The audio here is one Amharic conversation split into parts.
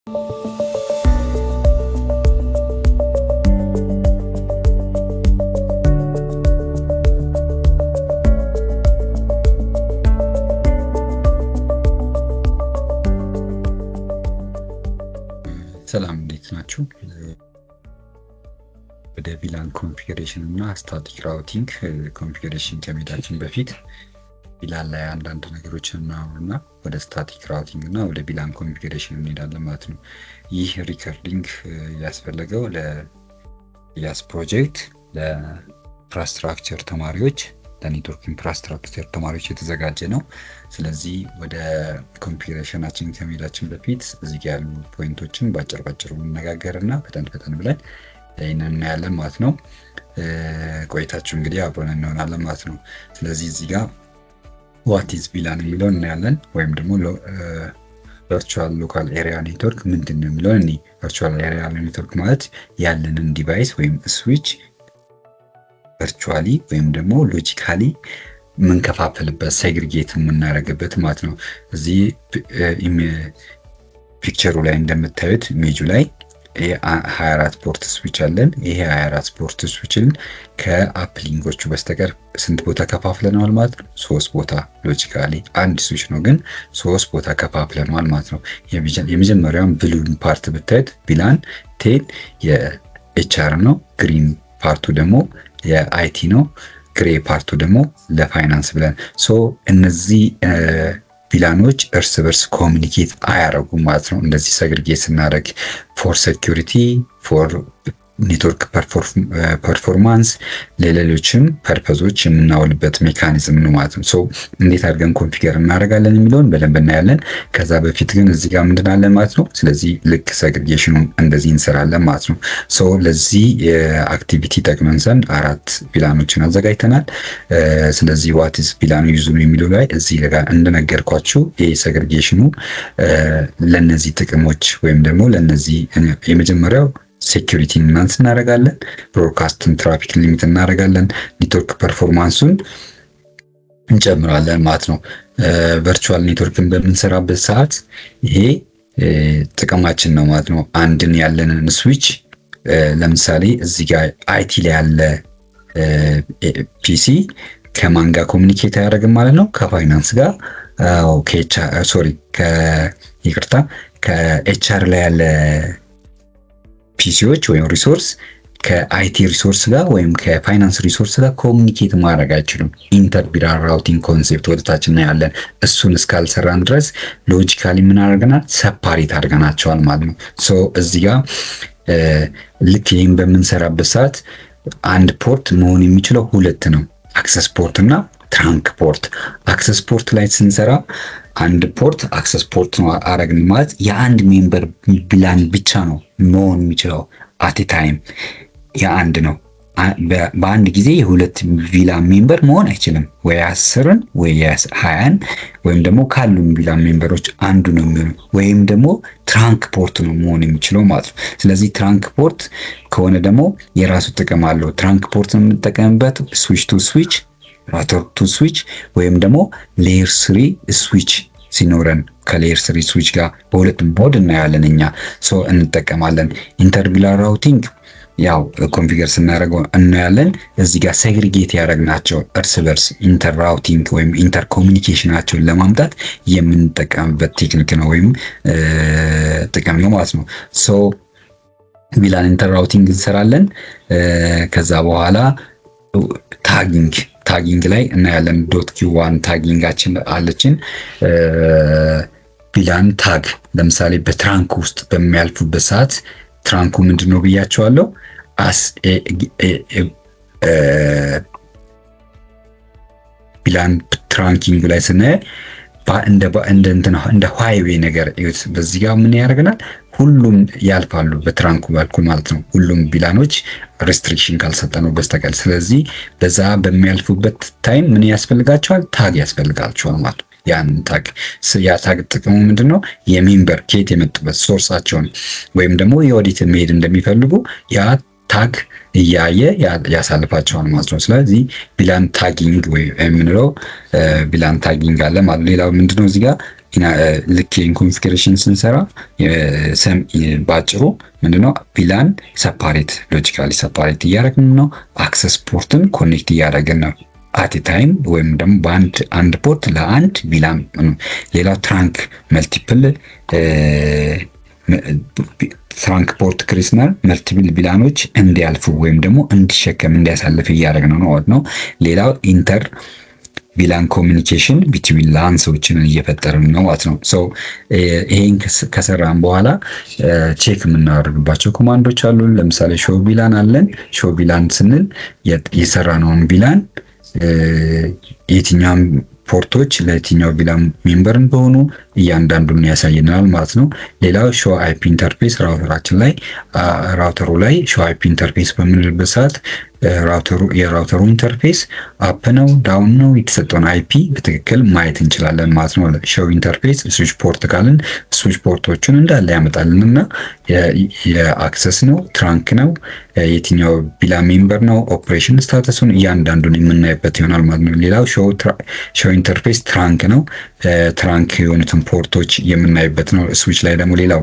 ሰላም እንዴት ናችሁ? ወደ ቪላን ኮንፊግሬሽን እና ስታቲክ ራውቲንግ ኮንፊግሬሽን ከመሄዳችን በፊት ቪላን ላይ አንዳንድ ነገሮችን እናወራና ወደ ስታቲክ ራውቲንግ እና ወደ ቪላን ኮንፊግሬሽን እንሄዳለን ማለት ነው። ይህ ሪከርዲንግ ያስፈለገው ለያስ ፕሮጀክት ለኢንፍራስትራክቸር ተማሪዎች ለኔትወርክ ኢንፍራስትራክቸር ተማሪዎች የተዘጋጀ ነው። ስለዚህ ወደ ኮንፊግሬሽናችን ከመሄዳችን በፊት እዚህ ጋር ያሉ ፖይንቶችን ባጭሩ እንነጋገርና ፈጠን ብለን ይህንን እናያለን ማለት ነው። ቆይታችሁ እንግዲህ አብረን እንሆናለን ማለት ነው። ስለዚህ እዚህ ጋር ዋት ኢዝ ቪላን የሚለውን እናያለን፣ ወይም ደግሞ ቨርቹዋል ሎካል ኤሪያ ኔትወርክ ምንድን ነው የሚለውን እኔ ቨርቹዋል ኤሪያ ኔትወርክ ማለት ያለንን ዲቫይስ ወይም ስዊች ቨርቹዋሊ ወይም ደግሞ ሎጂካሊ የምንከፋፈልበት ሴግሪጌት የምናደርግበት ማለት ነው። እዚህ ፒክቸሩ ላይ እንደምታዩት ኢሜጁ ላይ 24 ፖርት ስዊች አለን። ይሄ 24 ፖርት ስዊችን ከአፕሊንጎቹ በስተቀር ስንት ቦታ ከፋፍለናል ማለት ነው? 3 ቦታ። ሎጂካሊ አንድ ስዊች ነው ግን 3 ቦታ ከፋፍለናል ማለት ነው። የመጀመሪያውን ብሉን ፓርት ብታዩት ቪላን 10 የኤችአር ነው። ግሪን ፓርቱ ደግሞ የአይቲ ነው። ግሬ ፓርቱ ደግሞ ለፋይናንስ ብለን እነዚህ ቪላኖች እርስ በርስ ኮሚኒኬት አያረጉም ማለት ነው። እንደዚህ ሰግሪጌት ስናደርግ ፎር ሴኩሪቲ ፎር ኔትወርክ ፐርፎርማንስ ለሌሎችም ፐርፐዞች የምናውልበት ሜካኒዝም ነው ማለት ነው። እንዴት አድርገን ኮንፊገር እናደርጋለን የሚለውን በደንብ እናያለን። ከዛ በፊት ግን እዚህ ጋር ምንድን አለን ማለት ነው። ስለዚህ ልክ ሰግሪጌሽኑን እንደዚህ እንሰራለን ማለት ነው። ለዚህ የአክቲቪቲ ጠቅመን ዘንድ 4 ቪላኖችን አዘጋጅተናል። ስለዚህ ዋት ኢዝ ቪላን ዩዝ የሚለው ላይ እዚህ ጋር እንደነገርኳችሁ ይሄ ሰግሪጌሽኑ ለነዚህ ጥቅሞች ወይም ደግሞ ለነዚህ የመጀመሪያው ሴኩሪቲ ኢንሃንስ እናደርጋለን፣ ብሮድካስትን ትራፊክ ሊሚት እናደርጋለን፣ ኔትወርክ ፐርፎርማንሱን እንጨምራለን ማለት ነው። ቨርቹዋል ኔትወርክን በምንሰራበት ሰዓት ይሄ ጥቅማችን ነው ማለት ነው። አንድን ያለንን ስዊች ለምሳሌ እዚህ ጋር አይቲ ላይ ያለ ፒሲ ከማን ጋር ኮሚኒኬት አያደርግም ማለት ነው? ከፋይናንስ ጋር ከኤችአር ላይ ያለ ፒሲዎች ወይም ሪሶርስ ከአይቲ ሪሶርስ ጋር ወይም ከፋይናንስ ሪሶርስ ጋር ኮሚኒኬት ማድረግ አይችሉም። ኢንተር ቪላን ራውቲንግ ኮንሴፕት ወደታችን እናያለን። እሱን እስካልሰራን ድረስ ሎጂካሊ ምን አድርገናል? ሰፓሬት አድርገናቸዋል ማለት ነው። እዚህ ጋር ልክ ይህን በምንሰራበት ሰዓት አንድ ፖርት መሆን የሚችለው 2 ነው፣ አክሰስ ፖርት እና ትራንክ ፖርት። አክሰስ ፖርት ላይ ስንሰራ አንድ ፖርት አክሰስ ፖርት ነው አረግን ማለት የአንድ ሜምበር ቪላን ብቻ ነው መሆን የሚችለው። አት ታይም የአንድ ነው። በአንድ ጊዜ የ2 ቪላን ሜምበር መሆን አይችልም። ወይ 10ን ወይ 20ን ወይም ደግሞ ካሉን ቪላን ሜምበሮች አንዱ ነው የሚሆነው፣ ወይም ደግሞ ትራንክ ፖርት ነው መሆን የሚችለው ማለት ነው። ስለዚህ ትራንክ ፖርት ከሆነ ደግሞ የራሱ ጥቅም አለው። ትራንክ ፖርት የምንጠቀምበት ስዊች ቱ ስዊች ራውተር ቱ ስዊች ወይም ደግሞ ሌየር 3 ስዊች ሲኖረን ከሌየር 3 ስዊች ጋር በሁለቱም ቦርድ እናያለን እኛ እንጠቀማለን። ኢንተር ቪላን ራውቲንግ ያው ኮንፊገር ስናደርገው እናያለን። እዚህ ጋር ሴግሪጌት ያደረግናቸው እርስ በርስ ኢንተር ራውቲንግ ወይም ኢንተር ኮሚኒኬሽናቸውን ለማምጣት የምንጠቀምበት ቴክኒክ ነው ወይም ጥቅም ነው ማለት ነው። ቪላን ኢንተር ራውቲንግ እንሰራለን። ከዛ በኋላ ታጊንግ ላይ እናያለን። .q1 ታጊንጋችን አለችን። ቪላን ታግ ለምሳሌ በትራንክ ውስጥ በሚያልፉበት ሰዓት ትራንኩ ምንድነው ብያቸዋለሁ። ቪላን ትራንኪንግ ላይ ስናይ እንደ ሃይዌይ ነገር እዩት። በዚህ ጋር ምን ያደርገናል? ሁሉም ያልፋሉ በትራንኩ በኩል ማለት ነው። ሁሉም ቪላኖች ሬስትሪክሽን ካልሰጠነው በስተቀር። ስለዚህ በዛ በሚያልፉበት ታይም ምን ያስፈልጋቸዋል? ታግ ያስፈልጋቸዋል ማለት ነው። ያን ታግ ታግ ጥቅሙ ምንድነው? የሜምበር ከየት የመጡበት ሶርሳቸውን ወይም ደግሞ የወዴት መሄድ እንደሚፈልጉ ያ ታግ እያየ ያሳልፋቸዋል ማለት ነው። ስለዚህ ቪላን ታጊንግ ወይ የምንለው ቪላን ታጊንግ አለ ማለት ነው። ሌላው ምንድነው እዚህ ጋር ልክ ኮንፊግሬሽን ስንሰራ በአጭሩ ምንድነው ቪላን ሰፓሬት ሎጂካሊ ሰፓሬት እያደረግን ነው። አክሰስ ፖርትን ኮኔክት እያደረግን ነው አት ታይም ወይም ደግሞ በአንድ ፖርት ለአንድ ቪላን። ሌላው ትራንክ መልቲፕል ትራንክ ፖርት ክሪስናል መልቲፕል ቪላኖች እንዲያልፉ ወይም ደግሞ እንዲሸከም እንዲያሳልፍ እያደረግን ነው ማለት ነው። ሌላው ኢንተር ቪላን ኮሚኒኬሽን ቢትዊን ላንሶችን እየፈጠርን ነው ማለት ነው። ሶ ይሄን ከሰራን በኋላ ቼክ የምናደርግባቸው ኮማንዶች አሉ። ለምሳሌ ሾው ቪላን አለን። ሾው ቪላን ስንል የሰራነውን ቪላን የትኛውም ፖርቶች ለየትኛው ቪላን ሜምበር እንደሆኑ እያንዳንዱን ያሳየናል ማለት ነው። ሌላው ሾው አይፒ ኢንተርፌስ ራውተሩ ላይ ሾው አይፒ ኢንተርፌስ በምንልበት ሰዓት የራውተሩ ኢንተርፌስ አፕ ነው ዳውን ነው የተሰጠውን አይፒ በትክክል ማየት እንችላለን ማለት ነው። ሾው ኢንተርፌስ ስዊች ፖርት ካልን ስዊች ፖርቶቹን እንዳለ ያመጣልን እና የአክሰስ ነው ትራንክ ነው የትኛው ቪላን ሜምበር ነው ኦፕሬሽን ስታተሱን እያንዳንዱን የምናይበት ይሆናል ማለት ነው። ሌላው ሾው ኢንተርፌስ ትራንክ ነው። ትራንክ የሆኑትን ፖርቶች የምናይበት ነው። ስዊች ላይ ደግሞ ሌላው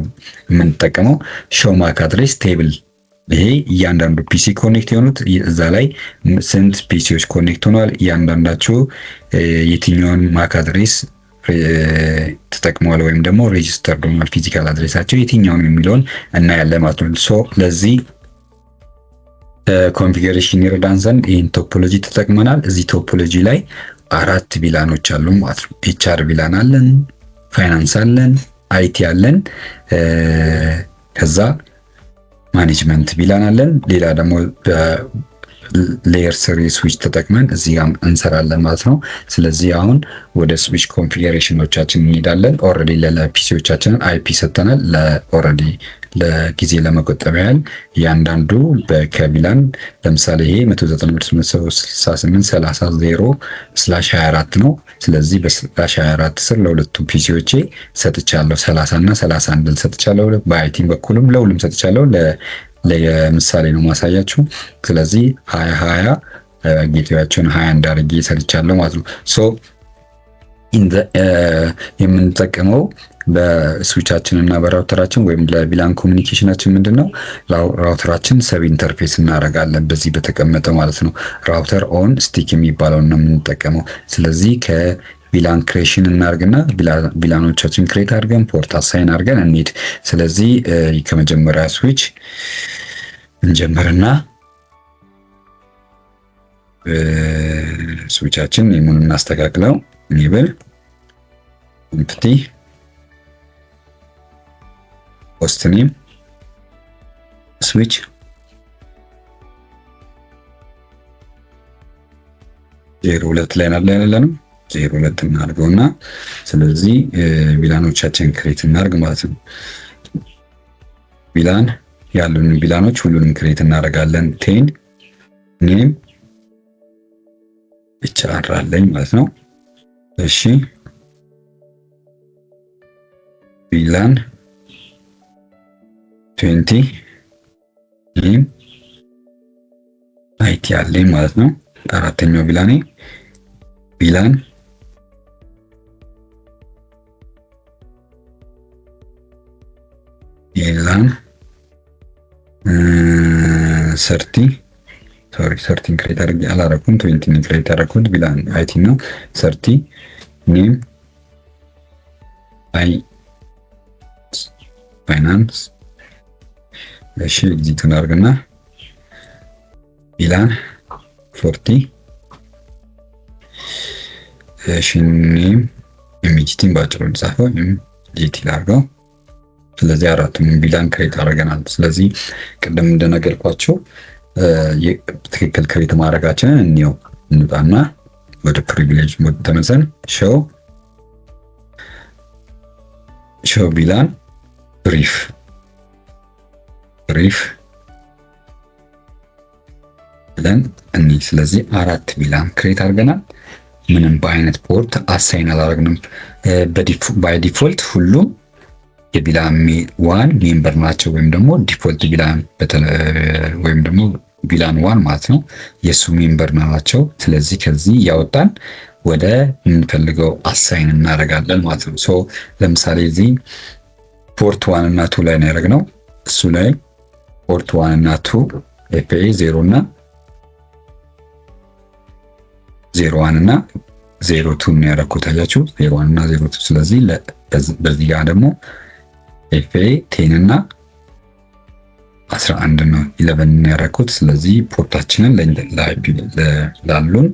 የምንጠቀመው ሾው ማክ አድሬስ ቴብል፣ ይሄ እያንዳንዱ ፒሲ ኮኔክት የሆኑት እዛ ላይ ስንት ፒሲዎች ኮኔክት ሆኗል፣ እያንዳንዳቸው የትኛውን ማክ አድሬስ ተጠቅመዋል ወይም ደግሞ ሬጂስተር ሆኗል ፊዚካል አድሬሳቸው የትኛውን የሚለውን እናያለን ማለት ነው። ሶ ለዚህ ኮንፊግሬሽን ይረዳን ዘንድ ይህን ቶፖሎጂ ተጠቅመናል። እዚህ ቶፖሎጂ ላይ 4 ቪላኖች አሉ ማለት ነው። ኤችአር ቪላን አለን፣ ፋይናንስ አለን፣ አይቲ አለን፣ ከዛ ማኔጅመንት ቪላን አለን። ሌላ ደግሞ ሌየር 3 ስዊች ተጠቅመን እዚህ ጋር እንሰራለን ማለት ነው። ስለዚህ አሁን ወደ ስዊች ኮንፊግሬሽኖቻችን እንሄዳለን። ኦልሬዲ ለፒሲዎቻችንን አይፒ ሰጥተናል። ኦልሬዲ ለጊዜ ለመቆጠብ ያህል እያንዳንዱ ከቪላን ለምሳሌ ይሄ 192.168.30/24 ነው። ስለዚህ በ/24 ስር ለሁለቱም ፒሲዎቼ ሰጥቻለሁ 30 እና 31 ሰጥቻለሁ። በአይቲም በኩልም ለሁሉም ሰጥቻለሁ። ለምሳሌ ነው ማሳያችሁ። ስለዚህ 20 ጌትዌያቸውን 20 እንዳርጌ ሰጥቻለሁ ማለት ነው። ሶ የምንጠቀመው በስዊቻችን እና በራውተራችን ወይም ለቪላን ኮሚኒኬሽናችን ምንድነው ራውተራችን ሰብ ኢንተርፌስ እናደርጋለን በዚህ በተቀመጠ ማለት ነው። ራውተር ኦን ስቲክ የሚባለውን ነው የምንጠቀመው። ስለዚህ ቪላን ክሬሽን እናርግና ቪላኖቻችን ክሬት አድርገን ፖርት አሳይን አድርገን እንሂድ። ስለዚህ ከመጀመሪያ ስዊች እንጀምርና ስዊቻችን የሙን እናስተካክለው። ኒብል ኢምፕቲ ሆስት ኔም ስዊች ዜሮ 2 ላይ ያለነው 02 እናድርገውና ስለዚህ ቪላኖቻችን ክሬት እናርግ ማለት ነው። ቪላን ያሉን ቪላኖች ሁሉንም ክሬት እናደርጋለን። 10 ኔም ብቻ አራለኝ ማለት ነው። እሺ ቪላን 20 ኔም አይቲ አለኝ ማለት ነው። አራተኛው ቪላኔ ቪላን ቪላን 30 ክሬት አድርጌ አላረኩም። 20 ክሬት አደረኩት። ቪላን አይቲ ነው። 30 ኔም ፋይናንስ። እሺ ኤግዚት እናድርግና ቪላን 40 እሺ ኔም ኤምጂቲን ባጭሩ ልጻፈው ኤምጂቲ ላድርገው። ስለዚህ አራቱም ቪላን ክሬት አድርገናል። ስለዚህ ቅድም እንደነገርኳቸው ትክክል ክሬት ማድረጋችንን እንየው። እንውጣና ወደ ፕሪቪሌጅ ሞድ ተመዘን ሾው ቪላን ብሪፍ ብለን እንይ። ስለዚህ 4 ቪላን ክሬት አድርገናል። ምንም በአይነት ፖርት አሳይን አላደረግንም። ባይ ዲፎልት ሁሉም የቪላን ዋን ሜምበር ናቸው ወይም ደግሞ ዲፎልት ቪላን ወይም ደግሞ ቪላን ዋን ማለት ነው የሱ ሜምበር ናቸው። ስለዚህ ከዚህ ያወጣን ወደ የምንፈልገው አሳይን እናደርጋለን ማለት ነው። ሶ ለምሳሌ እዚህ ፖርት 1 እና 2 ላይ ነው ያደረግነው። እሱ ላይ ፖርት 1 እና 2 ኤፍኤ 0 እና 01 እና 02 ነው ያደረኩት። አያችሁ 01 እና 02። ስለዚህ በዚህ ጋር ደግሞ ኤፍኤ 10 እና 11 ነው 11 ነው ያደረኩት። ስለዚህ ፖርታችንን ላሉን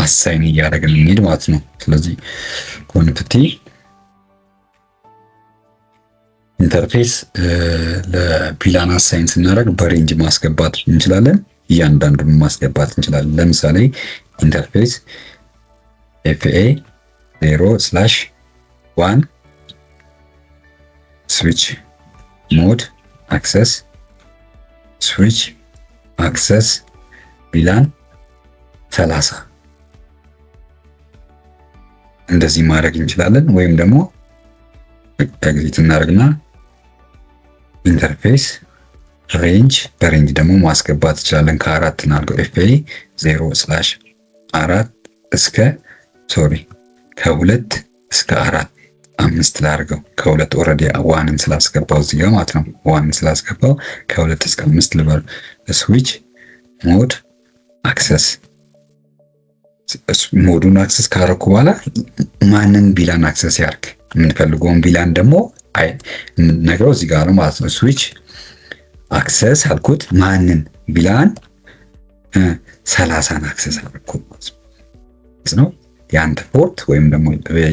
አሳይን እያደረግን እንሄድ ማለት ነው። ስለዚህ ኮንፍቲ ኢንተርፌስ ለፒላን አሳይን ስናደርግ በሬንጅ ማስገባት እንችላለን፣ እያንዳንዱን ማስገባት እንችላለን። ለምሳሌ ኢንተርፌስ ኤፍኤ 0/1 ስዊች ሞድ አክሰስ ስዊች አክሰስ ቪላን 30 እንደዚህ ማድረግ እንችላለን። ወይም ደግሞ ኤግዚት እናደርግና ኢንተርፌስ ሬንጅ በሬንጅ ደግሞ ማስገባት እንችላለን። ከ4 እናድርገው ኤፍኤ 0/4 እስከ ከ2 እስከ 4 5 ላድርገው። ከ2 ኦልሬዲ ዋንን ስላስገባው እዚህ ጋር ማለት ነው። ዋንን ስላስገባው ከ2 እስከ 5 ልበል። ስዊች ሞድ አክሰስ ሞዱን አክሰስ ካረኩ በኋላ ማንን ቪላን አክሰስ ያርግ የምንፈልገውን ቪላን ደግሞ የምንነግረው እዚህ ጋር ነው ማለት ነው። ስዊች አክሰስ አልኩት ማንን ቪላን 30ን አክሰስ አልኩት ማለት ነው። የአንድ ፖርት ወይም ደግሞ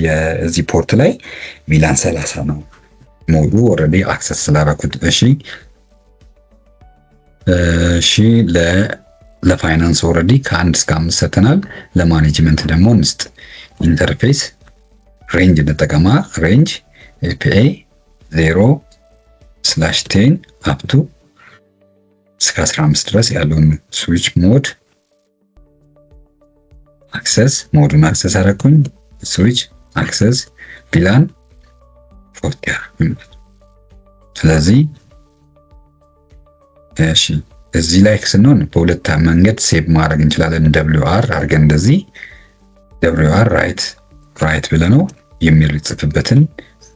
የዚህ ፖርት ላይ ቪላን 30 ነው ሞዱ ኦልሬዲ አክሰስ ስላደረኩት። እሺ ለፋይናንስ ኦልሬዲ ከ1 እስከ 5 ሰጥተናል። ለማኔጅመንት ደግሞ እንስጥ። ኢንተርፌስ ሬንጅ እንጠቀማ። ሬንጅ ኤፒኤ 0/10 አፕ ቱ እስከ 15 ድረስ ያለውን ስዊች ሞድ አክሰስ ሞዱን አክሰስ አደረኩኝ። ስዊች አክሰስ ቪላን 40። ስለዚህ እሺ እዚህ ላይ ስንሆን በሁለት መንገድ ሴቭ ማድረግ እንችላለን። WR አድርገን እንደዚህ WR ራይት ብለነው የሚጽፍበትን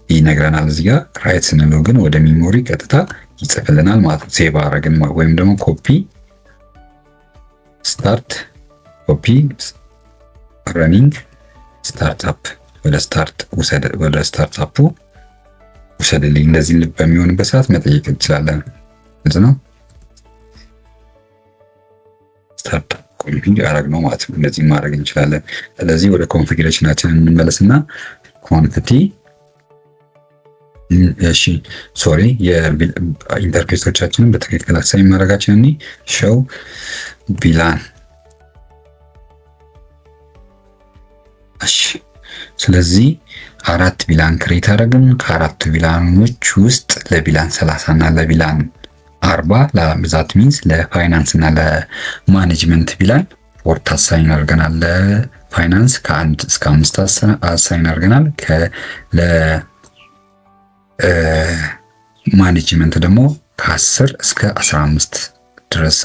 ይነግረናል። እዚህ ጋር ራይት ስንለው ግን ወደ ሚሞሪ ቀጥታ ይጽፍልናል ማለት ነው። ሴቭ አድርገን ወይም ደግሞ ኮፒ ስታርት ኮፒ ረኒንግ ስታርትአፕ ወደ ስታርትአፑ ውሰድልኝ። እንደዚህ በሚሆንበት ሰዓት መጠየቅ እንችላለን። ግልጽ ነው። ስታርትአፕ ኮንፊግ አረግ ነው ማለት ነው። እንደዚህ ማድረግ እንችላለን። ስለዚህ ወደ ኮንፊግሬሽናችን እንመለስና ኮንፊቲ የኢንተርፌሶቻችንን በትክክል አሳይን ማድረጋችንን ሾው ቪላን ስለዚህ 4 ቪላን ክሬት አደረግን። ከ4ቱ ቪላኖች ውስጥ ለቪላን 30 እና ለቪላን 40 ለብዛት ሚንስ ለፋይናንስ እና ለማኔጅመንት ቪላን ፖርት አሳይን አድርገናል። ለፋይናንስ ከ1 እስከ 5 አሳይን አድርገናል። ለማኔጅመንት ደግሞ ከ10 እስከ 15 ድረስ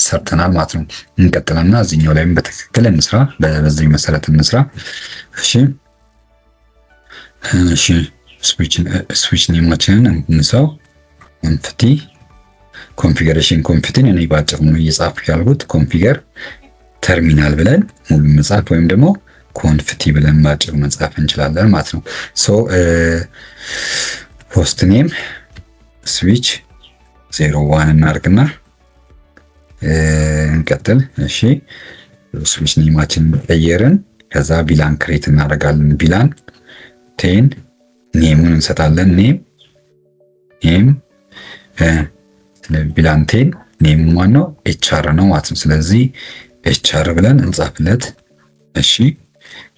ሰርተናል ማለት ነው። እንቀጥልና እዚህኛው ላይም በትክክል እንስራ፣ በዚህ መሰረት እንስራ። እሺ ስዊች ኔማችንን እንሰው ኮንፊቲ ኮንፊገሬሽን ኮንፊቲን እኔ ባጭሩ ነው እየጻፍኩ ያልኩት። ኮንፊገር ተርሚናል ብለን ሙሉ መጻፍ ወይም ደግሞ ኮንፊቲ ብለን ባጭሩ መጻፍ እንችላለን ማለት ነው። ሆስት ኔም ስዊች 01 እናርግና እንቀጥል። እሺ ስዊች ኔማችንን ቀየርን። ከዛ ቪላን ክሬት እናደርጋለን። ቪላን 10 ኔሙን እንሰጣለን። ኔም ቪላን 10 ኔሙ ማን ነው? ኤችአር ነው ማለት ነው። ስለዚህ ኤችአር ብለን እንጻፍለት። እሺ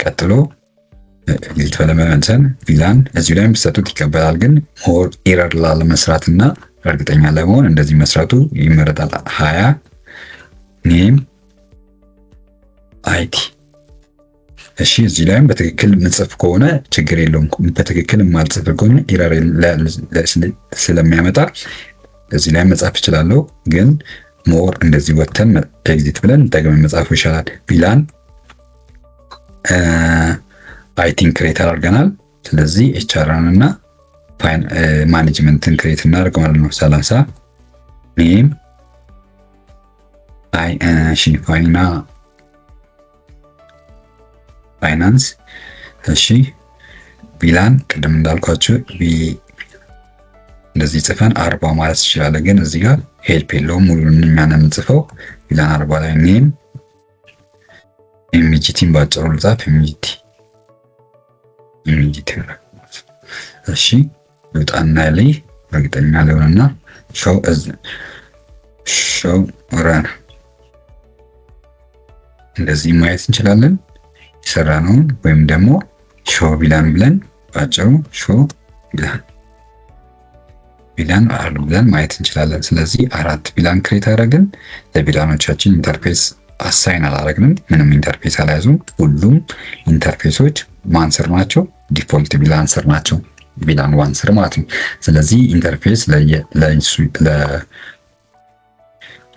ቀጥሎ ኤግዚት ለመመንሰን ቪላን እዚሁ ላይ ቢሰጡት ይቀበላል። ግን ሞር ኤረር ላለመስራትና እርግጠኛ ለመሆን እንደዚህ መስራቱ ይመረጣል። 20 ኔም አይቲ። እሺ እዚህ ላይም በትክክል ምጽፍ ከሆነ ችግር የለውም። በትክክል የማልጽፍ ከሆነ ኤረር ስለሚያመጣ እዚህ ላይ መጻፍ እችላለሁ። ግን ሞር እንደዚህ ወተን ኤግዚት ብለን ደግመን መጻፍ ይሻላል። ቪላን አይቲን ክሬት አድርገናል። ስለዚህ ኤችአርን እና ማኔጅመንትን ክሬት እናደርግ ማለት ነው። 30 ኔም ፋይናንስ እሺ ቪላን ቅድም እንዳልኳችሁ እንደዚህ ጽፈን 40 ማለት ይችላል። ግን እዚህ ጋር ሄልፕ የለውም ሙሉን እኛን የምንጽፈው ቪላን 40 ላይ ኔም ኤምጂቲን ባጭሩ ልጻፍ ኤምጂቲ እሺ ልውጣና ላይ እርግጠኛ ለሆነና ሾው ረን እንደዚህ ማየት እንችላለን የሰራነውን ወይም ደግሞ ሾው ቪላን ብለን ባጭሩ ሾው ቪላን ብለን ማየት እንችላለን። ስለዚህ 4 ቪላን ክሬት አደረግን። ለቪላኖቻችን ኢንተርፌስ አሳይን አላደረግንም። ምንም ኢንተርፌስ አልያዙም። ሁሉም ኢንተርፌሶች ማንሰር ናቸው። ዲፎልት ቪላን ስር ናቸው። ቪላን ዋን ስር ማለት ነው። ስለዚህ ኢንተርፌስ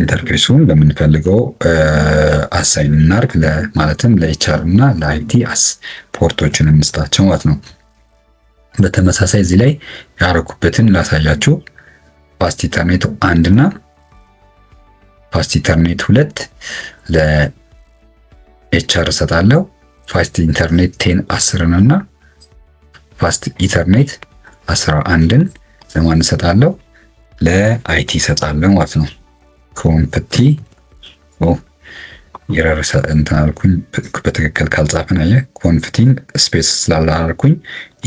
ኢንተርፌሱን ለምንፈልገው አሳይን እናርግ። ማለትም ለኤችአር እና ለአይቲ ፖርቶችን እንስጣቸው ማለት ነው። በተመሳሳይ እዚህ ላይ ያረኩበትን ላሳያችሁ። ፋስት ኢንተርኔት 1 እና ፋስት ኢንተርኔት 2 ለኤችአር እሰጣለሁ። ፋስት ኢንተርኔት 10 10 እና ፋስት ኢንተርኔት 11ን ለማን እሰጣለሁ? ለአይቲ እሰጣለሁ ማለት ነው። ኮምፕቲ የራርሰ እንትን አልኩኝ በትክክል ካልጻፈን አየ ኮንፍቲን ስፔስ ስላላልኩኝ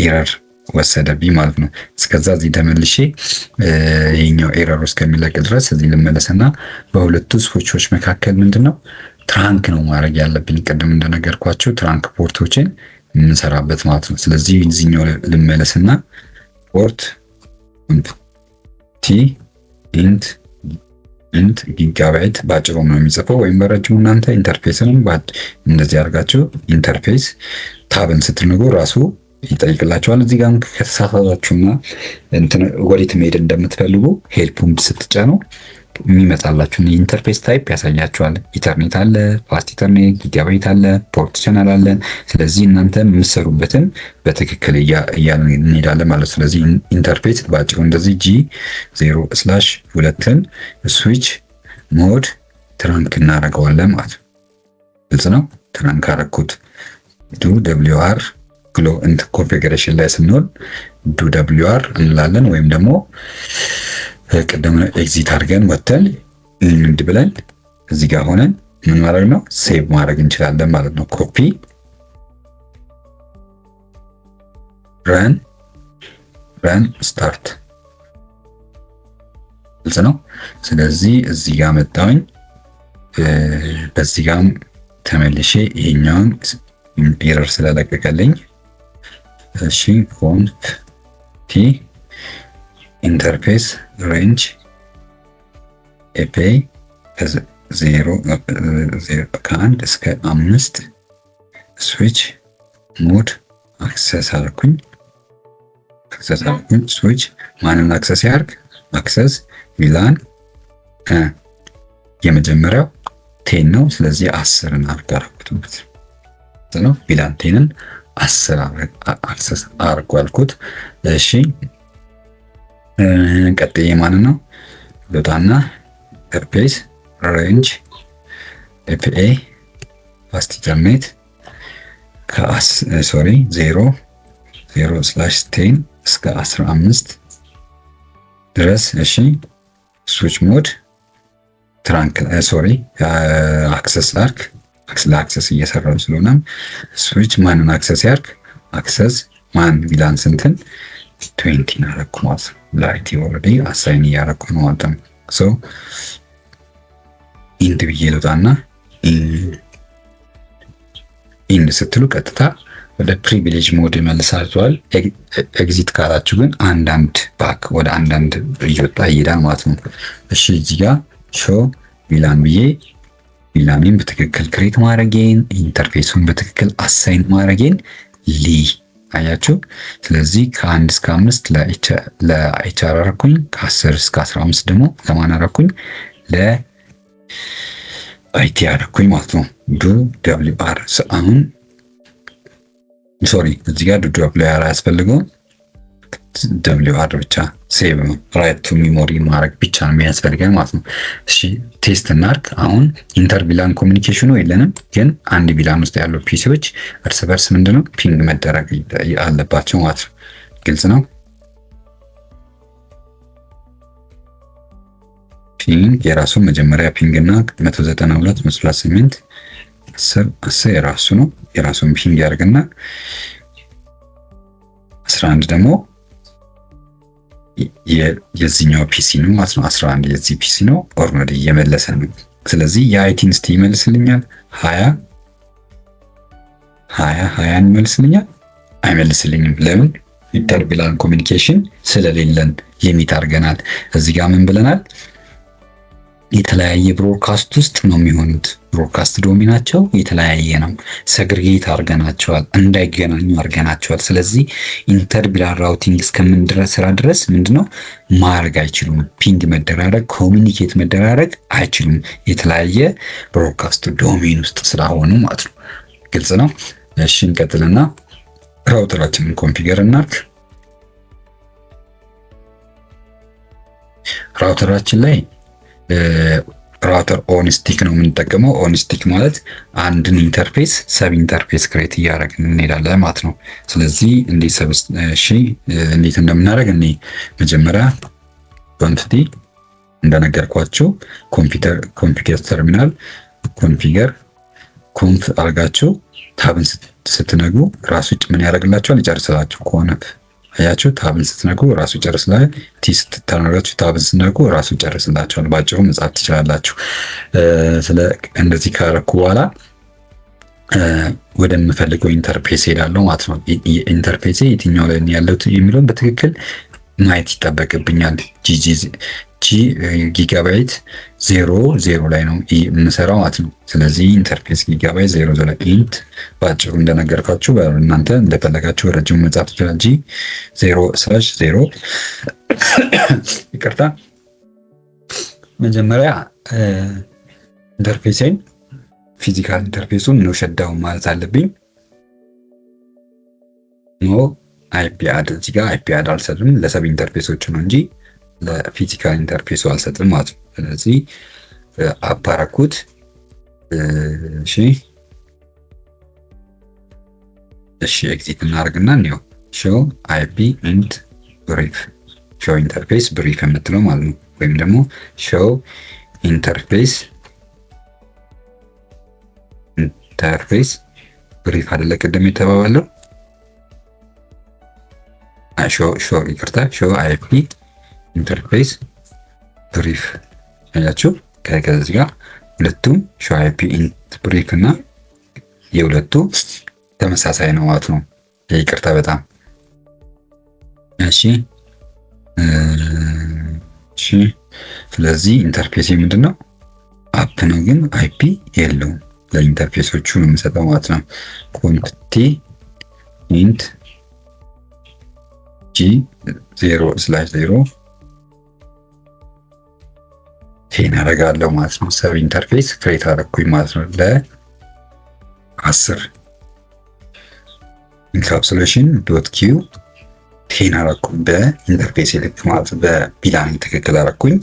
ኤረር ወሰደብኝ ማለት ነው። እስከዛ እዚህ ተመልሼ ይሄኛው ኤረር እስከሚለቅ ድረስ እዚህ ልመለስና በሁለቱ ስዊቾች መካከል ምንድነው ትራንክ ነው ማድረግ ያለብኝ። ቅድም እንደነገርኳችሁ ትራንክ ፖርቶችን የምንሰራበት ማለት ነው። ስለዚህ እዚህኛው ልመለስና ፖርት ቲ ኢንት ጊጋባይት ባጭሩ ነው የሚጽፈው ወይም በረጅሙ እናንተ ኢንተርፌስንም እንደዚህ አድርጋችሁ ኢንተርፌስ ታብን ስትነጉ ራሱ ይጠይቅላችኋል። እዚህ ጋር ከተሳሳታችሁና ወዴት መሄድ እንደምትፈልጉ ሄልፑን ስትጫኑ የሚመጣላችሁን የኢንተርፌስ ታይፕ ያሳያችኋል። ኢተርኔት አለ፣ ፋስት ኢተርኔት፣ ጊጋባይት አለ፣ ፖርት ቻናል አለ። ስለዚህ እናንተ የምትሰሩበትን በትክክል እያልን እንሄዳለን ማለት ነው። ስለዚህ ኢንተርፌስ ባጭሩ እንደዚህ G0/2ን ስዊች ሞድ ትራንክ እናደርገዋለን ማለት ነው። ግልጽ ነው። ትራንክ አደረኩት WR ግሎ ኮንፊግሬሽን ላይ ስንሆን WR እንላለን ወይም ደግሞ ቅድም ኤግዚት አድርገን ወተን እንድ ብለን እዚህ ጋር ሆነን ምን ማድረግ ነው ሴቭ ማድረግ እንችላለን ማለት ነው። ኮፒ ረን ስታርት ግልጽ ነው። ስለዚህ እዚህ ጋር መጣሁኝ። በዚህ ጋርም ተመልሼ ይሄኛውን ኤረር ስለለቀቀልኝ እሺ ኮንፍ ቲ ኢንተርፌስ ሬንጅ ኤፒአይ ከ1 እስከ 5 ስዊች ሞድ አክሰስ አልኩኝ። ስዊች ማንን አክሰስ ያርግ? አክሰስ ቪላን የመጀመሪያው 10 ነው። ስለዚህ 10ን አርጋራኩት ነው። ቪላን 10ን 10 አክሰስ አርጉ አልኩት። እሺ ቀጥዬ ማለት ነው ሎታና ኢንተርፌስ ሬንጅ ኤፒአይ ፋስት ኢንተርኔት ከ0/10 እስከ 15 ድረስ እሺ ስዊች ሞድ ትራንክ አክሰስ አርክ ለአክሰስ እየሰራው ስለሆነ ስዊች ማንን አክሰስ ያርክ? አክሰስ ማን ቪላን ስንትን 20 አረኩ ማለት ነው። ለአይቲ ኦልሬዲ አሳይን እያረኩ ነው ማለት ነው። ሶ ኢንድ ብዬ ልውጣና ኢንድ ስትሉ ቀጥታ ወደ ፕሪቪሌጅ ሞድ መልሳችኋል። ኤግዚት ካላችሁ ግን አንዳንድ ባክ ወደ አንዳንድ እየወጣ ይሄዳል ማለት ነው። እሺ እዚህ ጋር ሾው ቪላን ብዬ ቪላኔን በትክክል ክሬት ማድረጌን ኢንተርፌሱን በትክክል አሳይን ማድረጌን አያችሁ። ስለዚህ ከ1 እስከ 5 ለኤችአር አረኩኝ፣ ከ10 እስከ 15 ደግሞ ለማን አረኩኝ? ለአይቲ አረኩኝ ማለት ነው። WR አሁን ሶሪ እዚህ ጋር WR አያስፈልገውም። WR ብቻ ሴቭ ራይት ቱ ሚሞሪ ማድረግ ብቻ ነው የሚያስፈልገን ማለት ነው። እሺ ቴስት እናድርግ። አሁን ኢንተር ቪላን ኮሚኒኬሽኑ የለንም፣ ግን አንድ ቪላን ውስጥ ያሉ ፒሲዎች እርስ በርስ ምንድነው ፒንግ መደረግ አለባቸው ማለት ነው። ግልጽ ነው። ፒንግ የራሱ መጀመሪያ ፒንግ እና 192 138 10 የራሱ ነው። የራሱን ፒንግ ያደርግና 11 ደግሞ የዚህኛው ፒሲ ነው ማለት ነው። 11 የዚህ ፒሲ ነው። ኦልሬዲ እየመለሰ ነው። ስለዚህ የአይቲን እስቲ ይመልስልኛል። 20 ይመልስልኛል? አይመልስልኝም። ለምን? ኢንተር ቪላን ኮሚኒኬሽን ስለሌለን ሊሚት አድርገናል። እዚህ ጋር ምን ብለናል? የተለያየ ብሮድካስት ውስጥ ነው የሚሆኑት። ብሮድካስት ዶሜናቸው የተለያየ ነው። ሰግሪጌት አድርገናቸዋል፣ እንዳይገናኙ አድርገናቸዋል። ስለዚህ ኢንተር ቪላን ራውቲንግ እስከምንሰራ ድረስ ምንድነው ማድረግ አይችሉም። ፒንግ መደራረግ፣ ኮሚኒኬት መደራረግ አይችሉም። የተለያየ ብሮድካስት ዶሜን ውስጥ ስላሆኑ ማለት ነው። ግልጽ ነው። እሺ እንቀጥልና ራውተራችንን ኮንፊገር እናድርግ። ራውተራችን ላይ ራውተር ኦን ስቲክ ነው የምንጠቀመው። ኦን ስቲክ ማለት አንድን ኢንተርፌስ ሰብ ኢንተርፌስ ክሬት እያደረግን እንሄዳለን ማለት ነው። ስለዚህ እንዴት እንደምናደርግ እኔ መጀመሪያ ኮንፊቲ እንደነገርኳችሁ ኮምፒውተር ተርሚናል ኮንፊገር ኮንፍ አድርጋችሁ ታብን ስትነጉ ራሱ ምን ያደርግላችኋል? ይጨርስላችሁ ከሆነ አያችሁ ታብን ስትነጉ ራሱ ይጨርስላል። ቲ ስትታረጋችሁ ታብን ስትነጉ ራሱ ይጨርስላችኋል። ባጭሩ መጻፍ ትችላላችሁ። እንደዚህ ካረኩ በኋላ ወደምፈልገው ኢንተርፌስ ሄዳለሁ ማለት ነው። ኢንተርፌስ የትኛው ላይ ያለው የሚለውን በትክክል ማየት ይጠበቅብኛል። ጊጋባይት 00 ላይ ነው የምሰራው ማለት ነው። ስለዚህ ኢንተርፌስ ጊጋባይት 00 ላይ ኢንት ባጭሩ እንደነገርኳችሁ እናንተ እንደፈለጋችሁ ረጅም መጻፍ ይችላል። G0/0 ይቅርታ። መጀመሪያ ኢንተርፌሴን ፊዚካል ኢንተርፌሱን ነው ሸዳውን ማለት አለብኝ። ኖ አይፒ አድ እዚህ ጋር አይፒ አድ አልሰጥም፣ ለሰብ ኢንተርፌሶች ነው እንጂ ለፊዚካል ኢንተርፌሱ አልሰጥም ማለት ነው። ስለዚህ አባራኩት። እሺ ኤግዚት እናደርግና ነው ሾው አይፒ ኢንት ብሪፍ ሾው ኢንተርፌስ ብሪፍ የምትለው ማለት ነው። ወይም ደግሞ ሾው ኢንተርፌስ ብሪፍ አይደለ ቅድም የተባባለው ሾው አይፒ ኢንተርፌስ ብሪፍ አያችሁ። ከዚህ ጋር ሁለቱም ሾው አይፒ ኢንት ብሪፍ እና የሁለቱ ተመሳሳይ ነው ማለት ነው። ይቅርታ በጣም እሺ። ስለዚህ ኢንተርፌስ ምንድነው? አፕ ነው ግን አይፒ የለውም። ለኢንተርፌሶቹ ነው የምሰጠው ማለት ነው። ኮንቲ ኢንት G0/0 ቴን አደርጋለሁ ማለት ነው። ሰብ ኢንተርፌስ ክሬት አደረኩኝ ማለት ነው። ለ10 ኢንካፕሱሌሽን ዶት ኪው ቴን አደረኩኝ በኢንተርፌስ ልክ ማለት ነው። በቢላን ትክክል አደረኩኝ።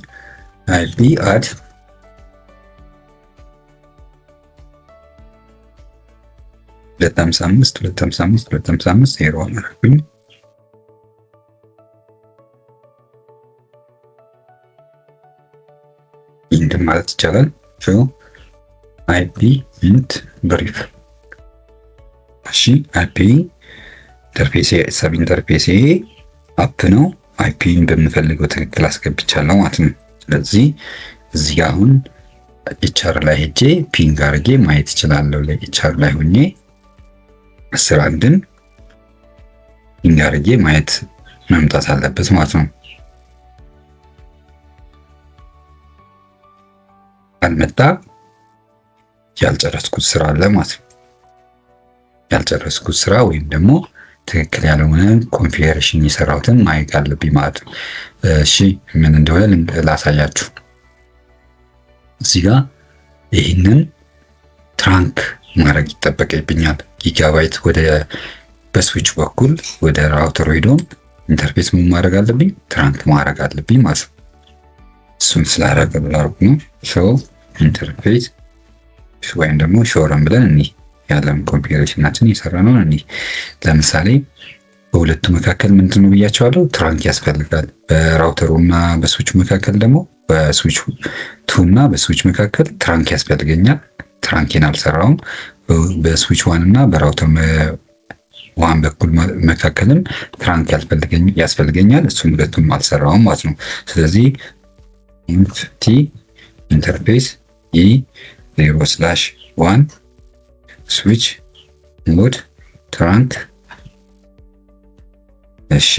አይፒ አድ 255 ዜሮ አደረኩኝ። ኢንት ማለት ይቻላል። ሾው አይፒ ኢንት ብሪፍ። እሺ አይፒ ኢንተርፌስ ሰብ ኢንተርፌስ አፕ ነው። አይፒን በምፈልገው ትክክል አስገብቻለሁ ማለት ነው። ስለዚህ እዚህ ጋር አሁን ኤችአር ላይ ሄጄ ፒንግ አድርጌ ማየት እችላለሁ። ለኤችአር ላይ ሆኜ 11ን ፒንግ አድርጌ ማየት መምጣት አለበት ማለት ነው። ካልመጣ ያልጨረስኩት ስራ አለ ማለት ነው። ያልጨረስኩት ስራ ወይም ደግሞ ትክክል ያልሆነ ኮንፊገሬሽን የሰራሁትን ማየት አለብኝ ማለት ነው። እሺ ምን እንደሆነ ላሳያችሁ። እዚህ ጋር ይህንን ትራንክ ማድረግ ይጠበቅብኛል። ጊጋባይት ወደ በስዊች በኩል ወደ ራውተሩ ሄዶ ኢንተርፌስ ምን ማድረግ አለብኝ? ትራንክ ማድረግ አለብኝ ማለት ነው። እሱን ስላደረገ ብላርጉ ነው ሾው ኢንተርፌስ ወይም ደግሞ ሾረም ብለን እኒ ያለን ኮንፊግሬሽናችን እየሰራ ነው። እኒ ለምሳሌ በሁለቱ መካከል ምንድነው ብያቸዋለሁ? ትራንክ ያስፈልጋል። በራውተሩ እና በስዊቹ መካከል ደግሞ በስዊች 2 እና በስዊች መካከል ትራንክ ያስፈልገኛል። ትራንኬን አልሰራውም። በስዊች 1 እና በራውተር 1 በኩል መካከልም ትራንክ ያስፈልገኛል። እሱን ሁለቱም አልሰራውም ማለት ነው። ስለዚህ ኢንት ኢንተርፌስ E0/1 ስዊች ሞድ ትራንክ። እሺ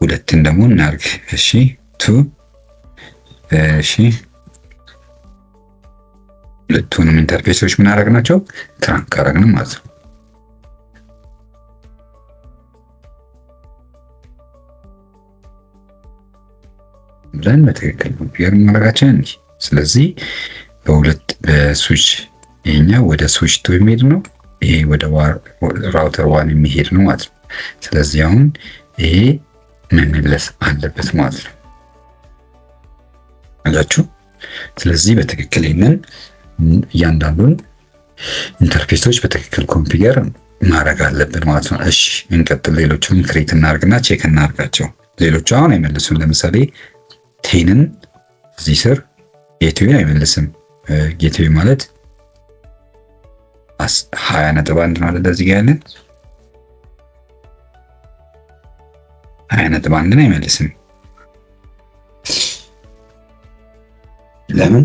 ሁለትን ደግሞ እናርግ። እሺ 2 እሺ ሁለቱንም ኢንተርፌሶች ምን አደረግናቸው? ትራንክ አደረግን ማለት ነው። ብለን በትክክል ኮንፊገር ማድረጋችን እንዲህ። ስለዚህ በስዊች ይሄኛው ወደ ስዊች 2 የሚሄድ ነው፣ ይሄ ወደ ራውተር 1 የሚሄድ ነው ማለት ነው። ስለዚህ አሁን ይሄ መመለስ አለበት ማለት ነው አላችሁ። ስለዚህ በትክክል ይሄንን እያንዳንዱን ኢንተርፌሶች በትክክል ኮንፊገር ማድረግ አለብን ማለት ነው። እሺ እንቀጥል። ሌሎቹን ክሬት እናርግና ቼክ እናርጋቸው። ሌሎቹ አሁን አይመልሱም። ለምሳሌ ቴንን እዚህ ስር ጌትዌይ አይመልስም። ጌትዌይ ማለት 20.1 ነው አይደል? እዚህ ጋር ያለን 20.1 አይመልስም። ለምን?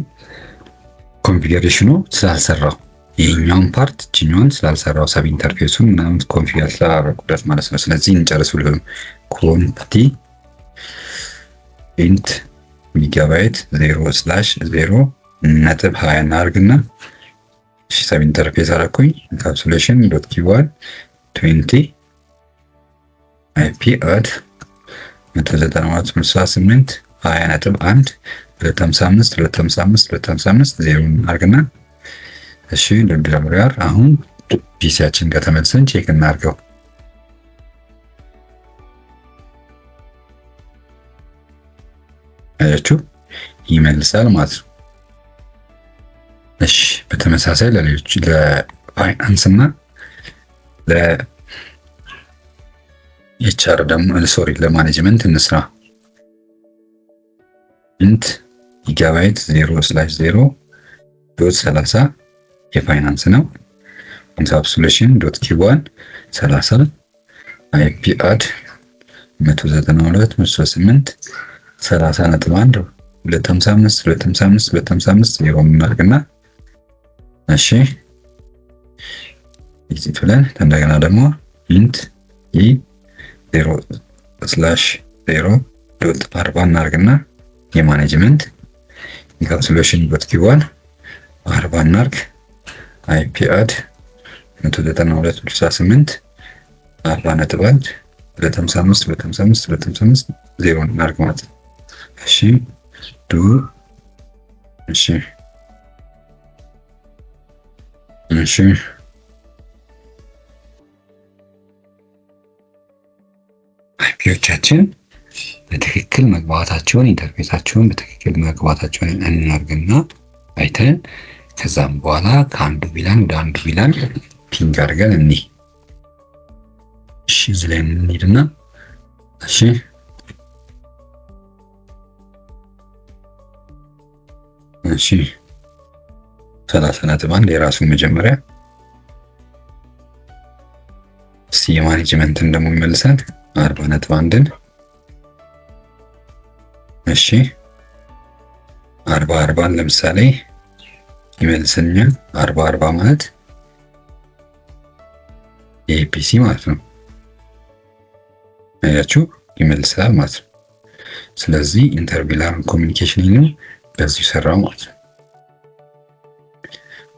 ኮንፊገሬሽኑ ስላልሰራው፣ ይሄኛውን ፓርት እችኛውን ስላልሰራው ሰብ ኢንተርፌሱን ምናምን ኮንፊገር ስላደረኩበት ማለት ነው። ስለዚህ እንጨርስ ብለን ኮንቲ ኢንት ጊጋባይት 0/0.20 እናርግና እሺ ሰብ ኢንተርፌስ አደረኩኝ። ኢንካፕሱሌሽን ዶት ኪዋን 20 አይፒ አድ 192.168 20.1 255 0 እናርግና እሺ ለብራር አሁን ፒሲያችን ጋር ተመልሰን ቼክ እናርገው። አያችሁ ይመልሳል ማለት ነው። እሺ በተመሳሳይ ለሌሎች ለፋይናንስ እና ለኤችአር ደግሞ ለማኔጅመንት እንስራ። ኢንት ጊጋባይት 0/0.30 የፋይናንስ ነው። ኢንካፕሱሌሽን ዶት ኪዋን 30 አይፒ አድ 192.168 30.1 255 0 እናርግና እሺ እዚህ ብለን እንደገና ደግሞ ኢንት E0/0.40 እናርግና የማኔጅመንት ኢንካፕሱሌሽን ዶት ኪዋን 40 እናርግ አይፒ አድ 192.168 40.1 255 0 እናርግ ማለት ነው። እሺ እሺ አይፒዎቻችን በትክክል መግባታቸውን ኢንተርፌሳቸውን በትክክል መግባታቸውን እናርግና አይተን ከዛም በኋላ ከአንዱ ቪላን ወደ አንዱ ቪላን ፒንግ አድርገን እንይ። እሺ እዚህ ላይ እንሂድና እሺ እሺ 30.1 የራሱ መጀመሪያ የማኔጅመንትን ደግሞ ይመልሳል 40.1ን እሺ 40 ለምሳሌ ይመልስልኛል። 40 ማለት የፒሲ ማለት ነው። አያችሁ ይመልሳል ማለት ነው። ስለዚህ ኢንተርቪላር ኮሚኒኬሽን ነው በዚህ ሰራው ማለት ነው።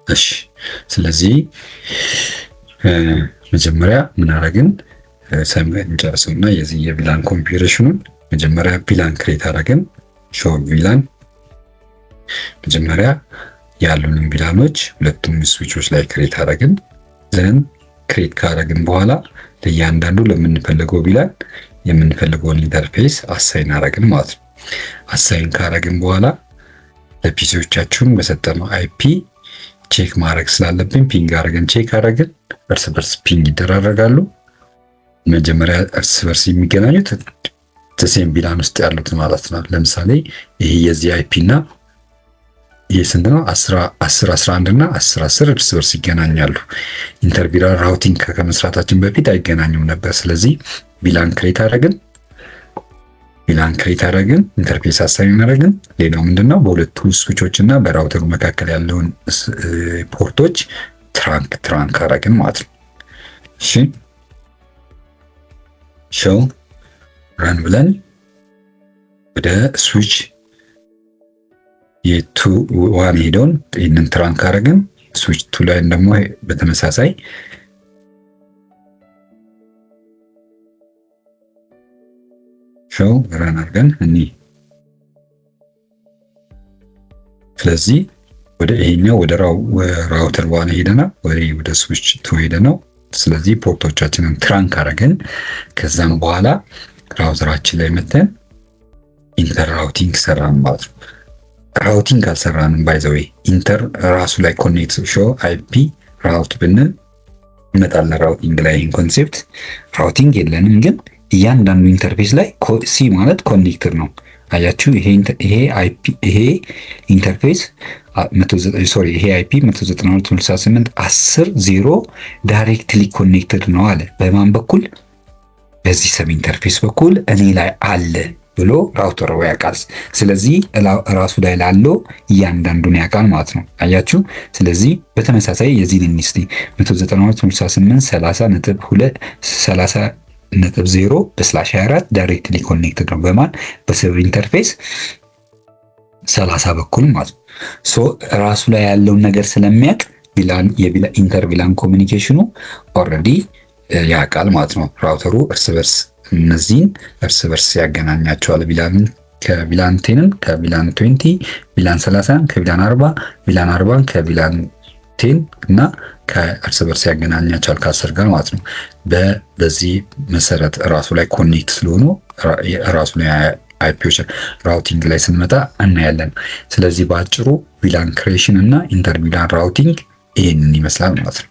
እሺ ስለዚህ መጀመሪያ ምን አደረግን? ሰምገን ጨርሰውና የዚህ የቪላን ኮንፊግሬሽኑን መጀመሪያ ቪላን ክሬት አደረግን። ሾው ቪላን መጀመሪያ ያሉንን ቪላኖች ሁለቱም ስዊቾች ላይ ክሬት አደረግን። ዘን ክሬት ካደረግን በኋላ ለእያንዳንዱ ለምንፈልገው ቪላን የምንፈልገውን ኢንተርፌስ አሳይን አደረግን ማለት ነው። አሳይን ካደረግን በኋላ ለፒሲዎቻችሁን በሰጠነው አይፒ ቼክ ማድረግ ስላለብን ፒንግ አድርገን ቼክ አድርገን እርስ በርስ ፒንግ ይደራረጋሉ። መጀመሪያ እርስ በርስ የሚገናኙት ሴም ቪላን ውስጥ ያሉት ማለት ነው። ለምሳሌ ይሄ የዚህ አይፒ እና ይሄ ስንት ነው? 10 11 እና 10 10 እርስ በርስ ይገናኛሉ። ኢንተርቪላን ራውቲንግ ከመስራታችን በፊት አይገናኙም ነበር። ስለዚህ ቪላን ክሬት አደረግን ኢንተርፌስ አሳይን አደረግን። ሌላው ምንድነው? በሁለቱ ስዊቾች እና በራውተሩ መካከል ያለውን ፖርቶች ትራንክ አደረግን ማለት ነው። እሺ ሾው ራን ብለን ወደ ስዊች የቱ ዋን ሄደውን ይህንን ትራንክ አደረግን። ስዊች ቱ ላይ ደግሞ በተመሳሳይ ሾው ራን አድርገን ስለዚህ ወደ ይሄኛው ወደ ራውተር ዋን ሄደናል፣ ወደ ስዊች ቱ ሄደናል። ስለዚህ ፖርቶቻችንን ትራንክ አደረግን። ከዛም በኋላ ራውተራችን ላይ መተን ኢንተር ራውቲንግ ሰራን ማለት ነው። ራውቲንግ አልሰራንም ባይ ዘ ዌይ ኢንተር ራሱ ላይ ኮኔክት ሾው አይፒ ራውት ብንል ይመጣል። ራውቲንግ ላይ ኮንሴፕት ራውቲንግ የለንም፣ ግን እያንዳንዱ ኢንተርፌስ ላይ ሲ ማለት ኮኔክተር ነው። አያችሁ ይሄ አይፒ ይሄ ኢንተርፌስ ይሄ አይፒ 192.168.10.0 ዳይሬክትሊ ኮኔክትድ ነው አለ። በማን በኩል? በዚህ ሰብ ኢንተርፌስ በኩል እኔ ላይ አለ ብሎ ራውተሩ ያውቃል። ስለዚህ ራሱ ላይ ላለው እያንዳንዱን ያውቃል ማለት ነው። አያችሁ። ስለዚህ በተመሳሳይ የዚህን ኢንስቲ 192.168.30.0/24 ዳይሬክትሊ ኮኔክትድ ነው። በማን? በሰብ ኢንተርፌስ 30 በኩል ማለት ነው። ሶ ራሱ ላይ ያለውን ነገር ስለሚያውቅ ኢንተር ቪላን ኮሚኒኬሽኑ ኦልሬዲ ያውቃል ማለት ነው። ራውተሩ እርስ በርስ እነዚህን እርስ በርስ ያገናኛቸዋል። ከቪላን 10 ከቪላን 20 ቪላን 30 ከቪላን 40 ቪላን 40 ከቪላን 10 እና ከእርስ በርስ ያገናኛቸዋል ከ10 ጋር ማለት ነው። በዚህ መሰረት ራሱ ላይ ኮኔክት ስለሆኑ ራሱ ላይ አይፒዎች ራውቲንግ ላይ ስንመጣ እናያለን። ስለዚህ በአጭሩ ቪላን ክሬሽን እና ኢንተር ቪላን ራውቲንግ ይሄንን ይመስላል ማለት ነው።